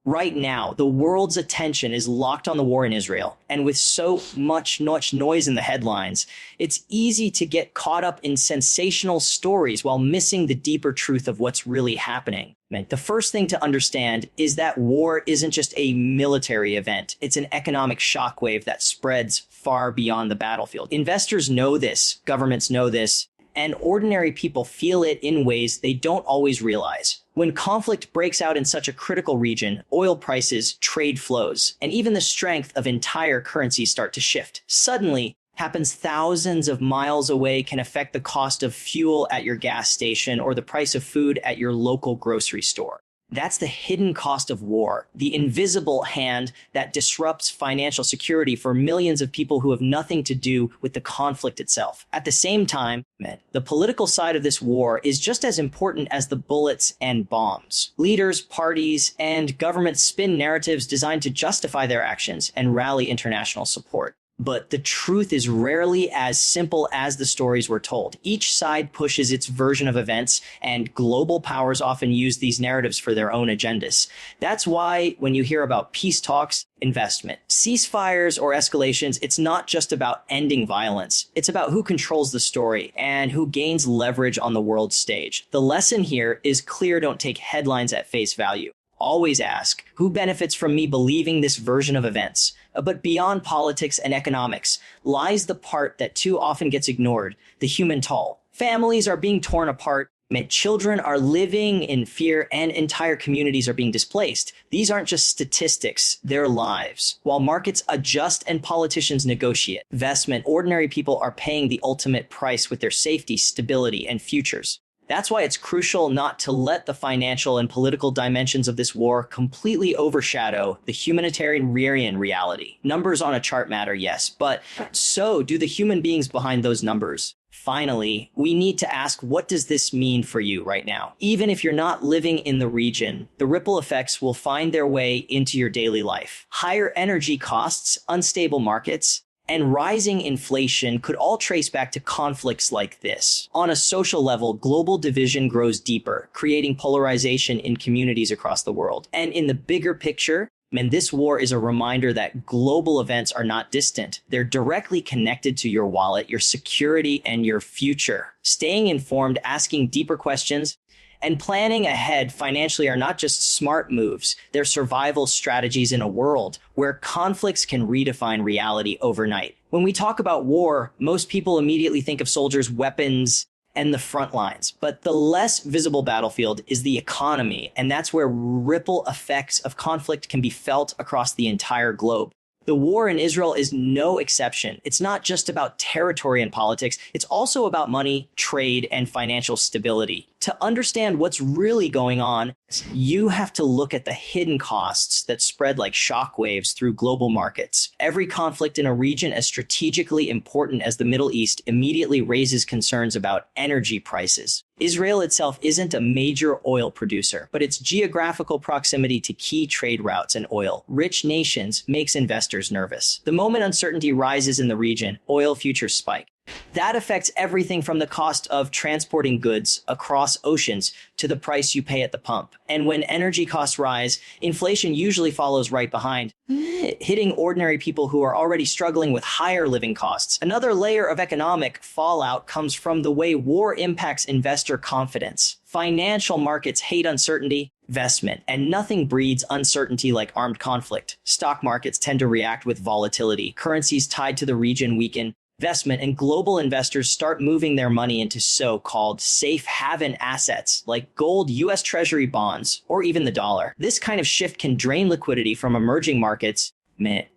Right now, the world's attention is locked on the war in Israel, and with so much noise in the headlines, it's easy to get caught up in sensational stories while missing the deeper truth of what's really happening. The first thing to understand is that war isn't just a military event. It's an economic shockwave that spreads far beyond the battlefield. Investors know this, governments know this, and ordinary people feel it in ways they don't always realize. When conflict breaks out in such a critical region, oil prices, trade flows, and even the strength of entire currencies start to shift. Suddenly, happens thousands of miles away can affect the cost of fuel at your gas station or the price of food at your local grocery store. That's the hidden cost of war, the invisible hand that disrupts financial security for millions of people who have nothing to do with the conflict itself. At the same time, the political side of this war is just as important as the bullets and bombs. Leaders, parties, and governments spin narratives designed to justify their actions and rally international support. But the truth is rarely as simple as the stories were told. Each side pushes its version of events, and global powers often use these narratives for their own agendas. That's why when you hear about peace talks, investment, ceasefires, or escalations, it's not just about ending violence. It's about who controls the story and who gains leverage on the world stage. The lesson here is clear: don't take headlines at face value. Always ask, who benefits from me believing this version of events? But beyond politics and economics lies the part that too often gets ignored, the human toll. Families are being torn apart, children are living in fear, and entire communities are being displaced. These aren't just statistics, they're lives. While markets adjust and politicians negotiate investment, ordinary people are paying the ultimate price with their safety, stability, and futures. That's why it's crucial not to let the financial and political dimensions of this war completely overshadow the humanitarian reality. Numbers on a chart matter, yes, but so do the human beings behind those numbers. Finally, we need to ask, what does this mean for you right now? Even if you're not living in the region, the ripple effects will find their way into your daily life. Higher energy costs, unstable markets, and rising inflation could all trace back to conflicts like this. On a social level, global division grows deeper, creating polarization in communities across the world. And in the bigger picture, this war is a reminder that global events are not distant. They're directly connected to your wallet, your security, and your future. Staying informed, asking deeper questions, and planning ahead financially are not just smart moves, they're survival strategies in a world where conflicts can redefine reality overnight. When we talk about war, most people immediately think of soldiers, weapons, and the front lines. But the less visible battlefield is the economy, and that's where ripple effects of conflict can be felt across the entire globe. The war in Israel is no exception. It's not just about territory and politics. It's also about money, trade, and financial stability. To understand what's really going on, you have to look at the hidden costs that spread like shockwaves through global markets. Every conflict in a region as strategically important as the Middle East immediately raises concerns about energy prices. Israel itself isn't a major oil producer, but its geographical proximity to key trade routes and oil-rich nations makes investors nervous. The moment uncertainty rises in the region, oil futures spike. That affects everything from the cost of transporting goods across oceans to the price you pay at the pump. And when energy costs rise, inflation usually follows right behind, hitting ordinary people who are already struggling with higher living costs. Another layer of economic fallout comes from the way war impacts investor confidence. Financial markets hate uncertainty, investment, and nothing breeds uncertainty like armed conflict. Stock markets tend to react with volatility. Currencies tied to the region weaken. Investment and global investors start moving their money into so-called safe haven assets like gold, US Treasury bonds, or even the dollar. This kind of shift can drain liquidity from emerging markets,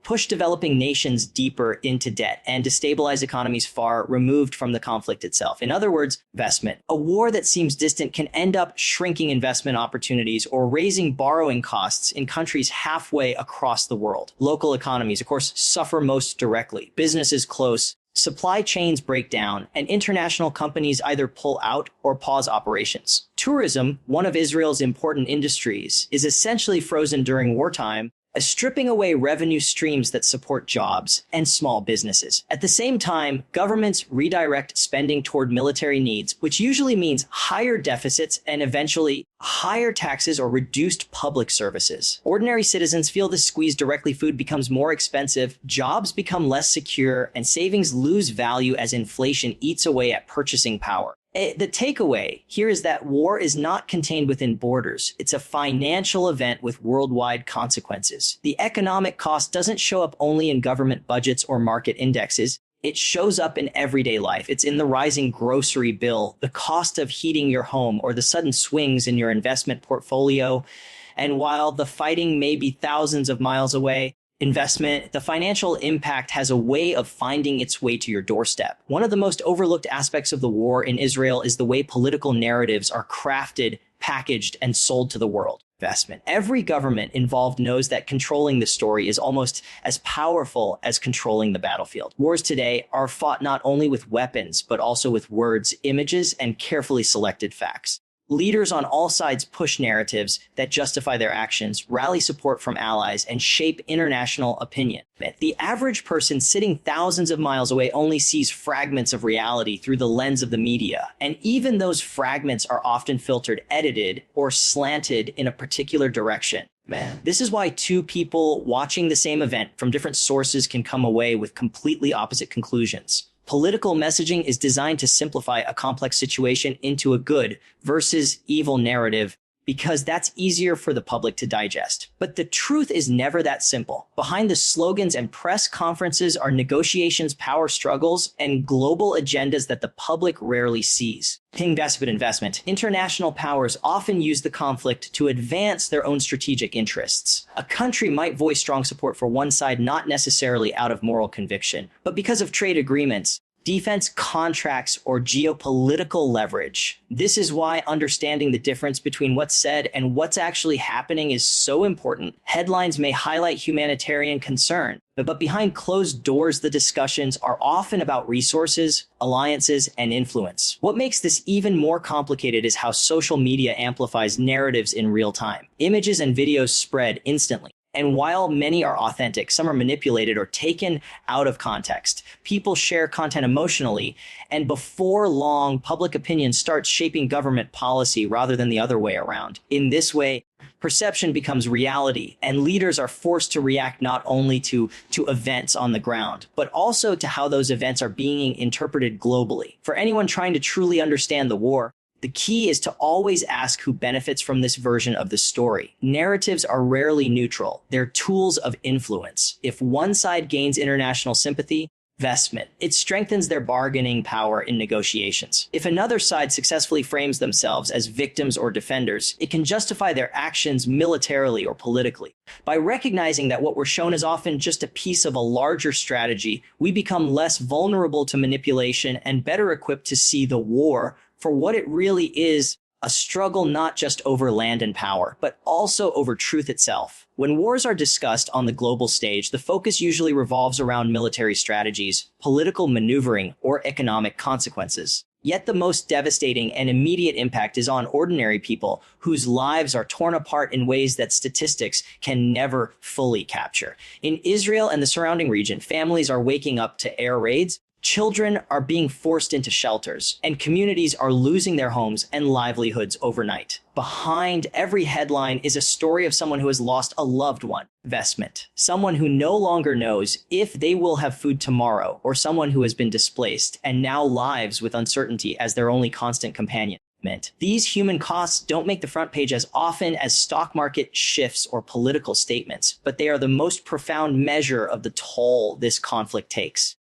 push developing nations deeper into debt, and destabilize economies far removed from the conflict itself. In other words, investment. A war that seems distant can end up shrinking investment opportunities or raising borrowing costs in countries halfway across the world. Local economies, of course, suffer most directly. Businesses close, supply chains break down, and international companies either pull out or pause operations. Tourism, one of Israel's important industries, is essentially frozen during wartime as stripping away revenue streams that support jobs and small businesses. At the same time, governments redirect spending toward military needs, which usually means higher deficits and eventually higher taxes or reduced public services. Ordinary citizens feel this squeeze directly. Food becomes more expensive, jobs become less secure, and savings lose value as inflation eats away at purchasing power. The takeaway here is that war is not contained within borders. It's a financial event with worldwide consequences. The economic cost doesn't show up only in government budgets or market indexes. It shows up in everyday life. It's in the rising grocery bill, the cost of heating your home, or the sudden swings in your investment portfolio. And while the fighting may be thousands of miles away, the financial impact has a way of finding its way to your doorstep. One of the most overlooked aspects of the war in Israel is the way political narratives are crafted, packaged, and sold to the world. Every government involved knows that controlling the story is almost as powerful as controlling the battlefield. Wars today are fought not only with weapons, but also with words, images, and carefully selected facts. Leaders on all sides push narratives that justify their actions, rally support from allies, and shape international opinion. The average person sitting thousands of miles away only sees fragments of reality through the lens of the media, and even those fragments are often filtered, edited, or slanted in a particular direction. This is why two people watching the same event from different sources can come away with completely opposite conclusions. Political messaging is designed to simplify a complex situation into a good versus evil narrative because that's easier for the public to digest. But the truth is never that simple. Behind the slogans and press conferences are negotiations, power struggles, and global agendas that the public rarely sees. Investment. International powers often use the conflict to advance their own strategic interests. A country might voice strong support for one side, not necessarily out of moral conviction, but because of trade agreements, defense contracts, or geopolitical leverage. This is why understanding the difference between what's said and what's actually happening is so important. Headlines may highlight humanitarian concern, but behind closed doors, the discussions are often about resources, alliances, and influence. What makes this even more complicated is how social media amplifies narratives in real time. Images and videos spread instantly. And while many are authentic, some are manipulated or taken out of context. People share content emotionally, and before long, public opinion starts shaping government policy rather than the other way around. In this way, perception becomes reality, and leaders are forced to react not only to events on the ground, but also to how those events are being interpreted globally. For anyone trying to truly understand the war, the key is to always ask who benefits from this version of the story. Narratives are rarely neutral. They're tools of influence. If one side gains international sympathy, it strengthens their bargaining power in negotiations. If another side successfully frames themselves as victims or defenders, it can justify their actions militarily or politically. By recognizing that what we're shown is often just a piece of a larger strategy, we become less vulnerable to manipulation and better equipped to see the war for what it really is, a struggle not just over land and power, but also over truth itself. When wars are discussed on the global stage, the focus usually revolves around military strategies, political maneuvering, or economic consequences. Yet the most devastating and immediate impact is on ordinary people whose lives are torn apart in ways that statistics can never fully capture. In Israel and the surrounding region, families are waking up to air raids, children are being forced into shelters, and communities are losing their homes and livelihoods overnight. Behind every headline is a story of someone who has lost a loved one. Someone who no longer knows if they will have food tomorrow, or someone who has been displaced and now lives with uncertainty as their only constant companion. These human costs don't make the front page as often as stock market shifts or political statements, but they are the most profound measure of the toll this conflict takes.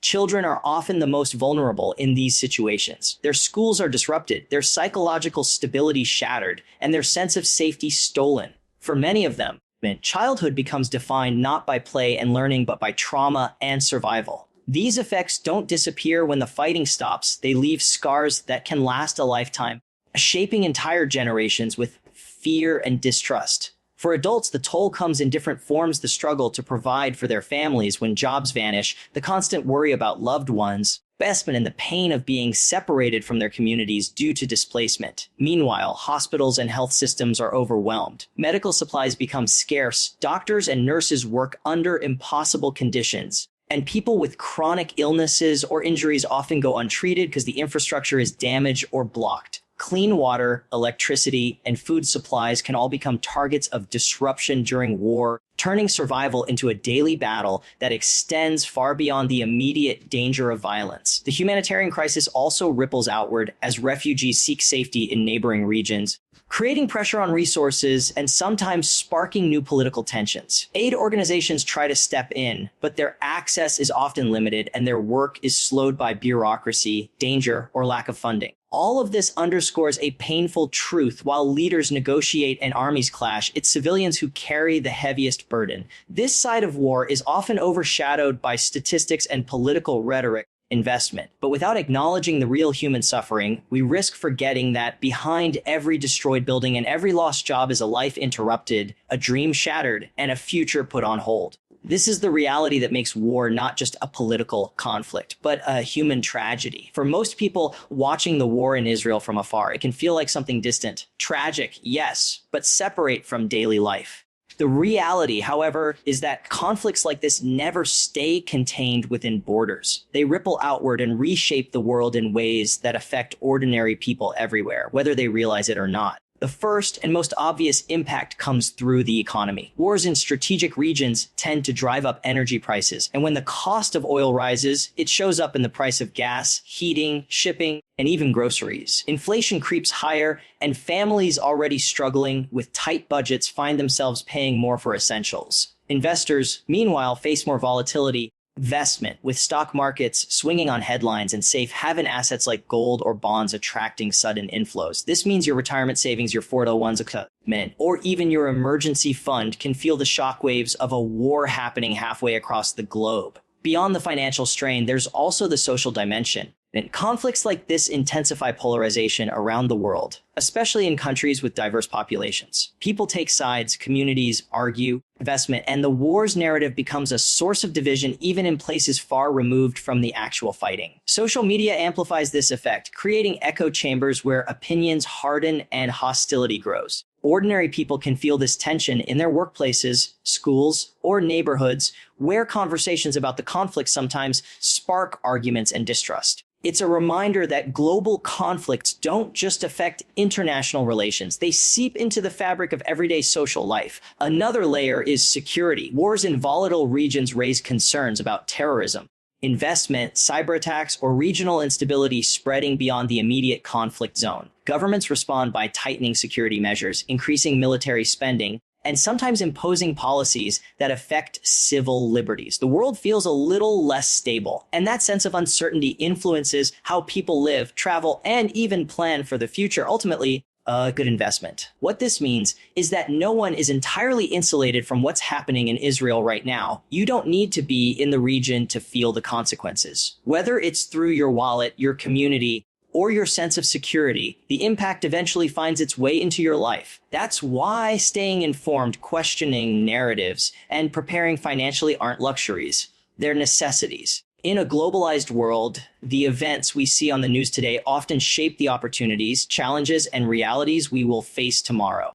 Children are often the most vulnerable in these situations. Their schools are disrupted, their psychological stability shattered, and their sense of safety stolen. For many of them, childhood becomes defined not by play and learning, but by trauma and survival. These effects don't disappear when the fighting stops. They leave scars that can last a lifetime, shaping entire generations with fear and distrust. For adults, the toll comes in different forms: the struggle to provide for their families when jobs vanish, the constant worry about loved ones, investment and the pain of being separated from their communities due to displacement. Meanwhile, hospitals and health systems are overwhelmed. Medical supplies become scarce, doctors and nurses work under impossible conditions, and people with chronic illnesses or injuries often go untreated because the infrastructure is damaged or blocked. Clean water, electricity, and food supplies can all become targets of disruption during war, turning survival into a daily battle that extends far beyond the immediate danger of violence. The humanitarian crisis also ripples outward as refugees seek safety in neighboring regions, creating pressure on resources and sometimes sparking new political tensions. Aid organizations try to step in, but their access is often limited and their work is slowed by bureaucracy, danger, or lack of funding. All of this underscores a painful truth. While leaders negotiate and armies clash, it's civilians who carry the heaviest burden. This side of war is often overshadowed by statistics and political rhetoric. Investment. But without acknowledging the real human suffering, we risk forgetting that behind every destroyed building and every lost job is a life interrupted, a dream shattered, and a future put on hold. This is the reality that makes war not just a political conflict, but a human tragedy. For most people watching the war in Israel from afar, it can feel like something distant. Tragic, yes, but separate from daily life. The reality, however, is that conflicts like this never stay contained within borders. They ripple outward and reshape the world in ways that affect ordinary people everywhere, whether they realize it or not. The first and most obvious impact comes through the economy. Wars in strategic regions tend to drive up energy prices, and when the cost of oil rises, it shows up in the price of gas, heating, shipping, and even groceries. Inflation creeps higher, and families already struggling with tight budgets find themselves paying more for essentials. Investors, meanwhile, face more volatility. Investment, with stock markets swinging on headlines and safe haven assets like gold or bonds attracting sudden inflows. This means your retirement savings, your 401k, or even your emergency fund can feel the shockwaves of a war happening halfway across the globe. Beyond the financial strain, there's also the social dimension. And conflicts like this intensify polarization around the world, especially in countries with diverse populations. People take sides, communities argue, investment, and the war's narrative becomes a source of division even in places far removed from the actual fighting. Social media amplifies this effect, creating echo chambers where opinions harden and hostility grows. Ordinary people can feel this tension in their workplaces, schools, or neighborhoods, where conversations about the conflict sometimes spark arguments and distrust. It's a reminder that global conflicts don't just affect international relations. They seep into the fabric of everyday social life. Another layer is security. Wars in volatile regions raise concerns about terrorism, investment, cyber attacks, or regional instability spreading beyond the immediate conflict zone. Governments respond by tightening security measures, increasing military spending, and sometimes imposing policies that affect civil liberties. The world feels a little less stable, and that sense of uncertainty influences how people live, travel, and even plan for the future. Ultimately, a good investment. What this means is that no one is entirely insulated from what's happening in Israel right now. You don't need to be in the region to feel the consequences. Whether it's through your wallet, your community, or your sense of security, the impact eventually finds its way into your life. That's why staying informed, questioning narratives, and preparing financially aren't luxuries. They're necessities. In a globalized world, the events we see on the news today often shape the opportunities, challenges, and realities we will face tomorrow.